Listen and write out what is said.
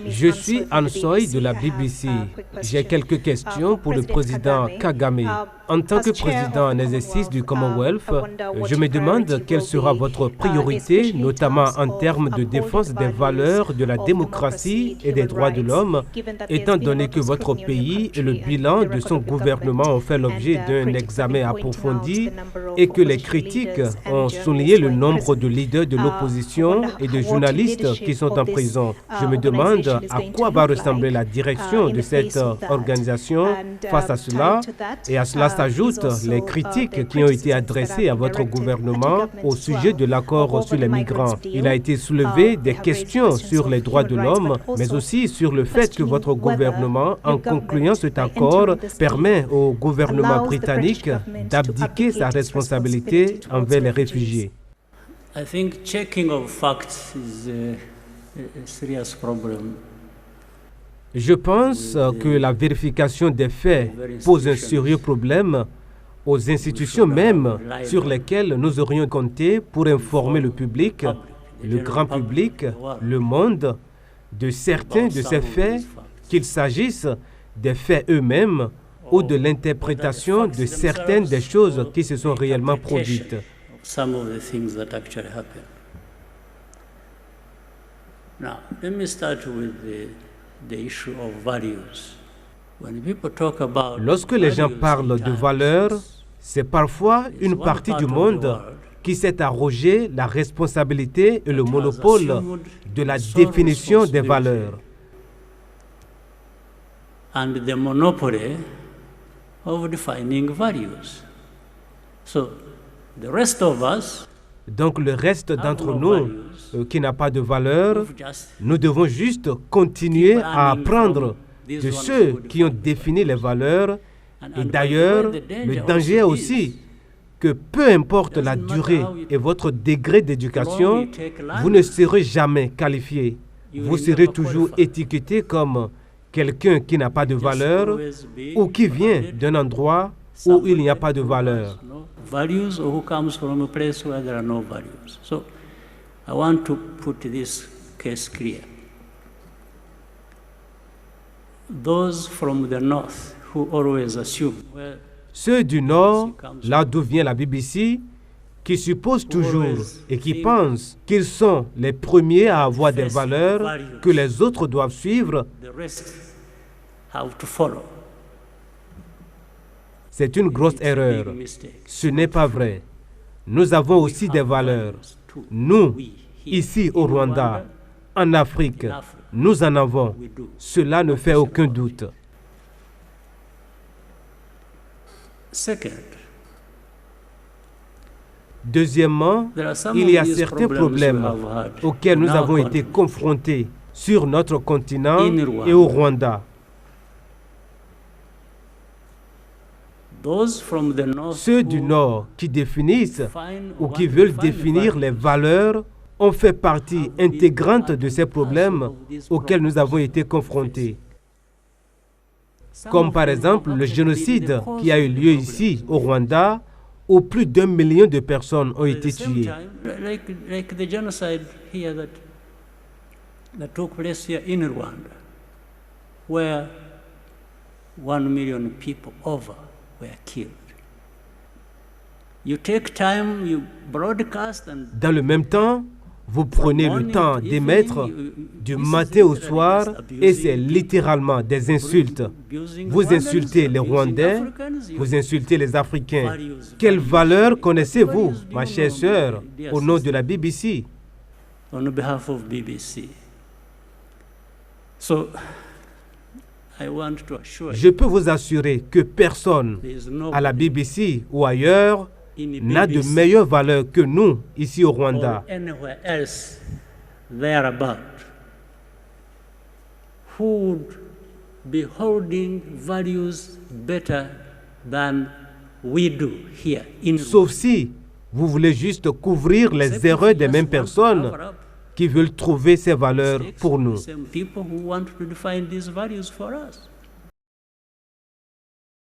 Je suis Ansoy de la BBC. J'ai quelques questions pour le président Kagame. En tant que président en exercice du Commonwealth, je me demande quelle sera votre priorité, notamment en termes de défense des valeurs de la démocratie et des droits de l'homme, étant donné que votre pays et le bilan de son gouvernement ont fait l'objet d'un examen approfondi et que les critiques ont souligné le nombre de leaders de l'opposition et de journalistes qui sont en prison. Je me demande à quoi va ressembler la direction de cette organisation face à cela, et à cela s'ajoutent les critiques qui ont été adressées à votre gouvernement au sujet de l'accord sur les migrants. Il a été soulevé des questions sur les droits de l'homme, mais aussi sur le fait que votre gouvernement, en concluant cet accord, permet au gouvernement britannique d'abdiquer sa responsabilité envers les réfugiés. I think checking of facts is a serious problem. Je pense que la vérification des faits pose un sérieux problème aux institutions même sur lesquelles nous aurions compté pour informer le public, le grand public, le monde, de certains de ces faits, qu'il s'agisse des faits eux-mêmes ou de l'interprétation de certaines des choses qui se sont réellement produites. Some of the things that actually happen. Now, let me start with the issue of values. When people talk about Lorsque les gens parlent de valeurs, c'est parfois une partie du monde qui s'est arrogé la responsabilité et le monopole de la définition des valeurs. And the monopoly of defining values. So, the rest of us, donc le reste d'entre nous qui n'a pas de valeur, nous devons juste continuer à apprendre de ceux qui ont défini les valeurs. Et d'ailleurs, le danger est aussi que peu importe la durée et votre degré d'éducation, vous ne serez jamais qualifié. Vous serez toujours étiqueté comme quelqu'un qui n'a pas de valeur ou qui vient d'un endroit où il n'y a pas de valeur. Values or who comes from a place where there are no values. So I want to put this case clear. Those from the north who always assume ceux du nord, là d'où vient la BBC, qui supposent toujours et qui pensent qu'ils sont les premiers à avoir des valeurs que les autres doivent suivre, c'est une grosse erreur. Ce n'est pas vrai. Nous avons aussi des valeurs. Nous, ici au Rwanda, en Afrique, nous en avons. Cela ne fait aucun doute. Deuxièmement, il y a certains problèmes auxquels nous avons été confrontés sur notre continent et au Rwanda. Ceux du Nord qui définissent ou qui veulent définir les valeurs ont fait partie intégrante de ces problèmes auxquels nous avons été confrontés. Comme par exemple le génocide qui a eu lieu ici au Rwanda, où plus d'1 million de personnes ont été tuées. Like the genocide here that took place here in Rwanda, where 1 million people over were killed. You take time, you broadcast and dans le même temps, vous prenez le temps d'émettre du matin au soir et c'est littéralement des insultes. Vous insultez les Rwandais, vous insultez les Africains. Quelles valeurs connaissez-vous, ma chère sœur, au nom de la BBC? On behalf of BBC. So, I want to assure je peux vous assurer que personne à la BBC ou ailleurs n'a de meilleures valeurs que nous, ici au Rwanda. Who would be holding values better than we do here in sauf si vous voulez juste couvrir les erreurs des mêmes personnes qui veulent trouver ces valeurs pour nous.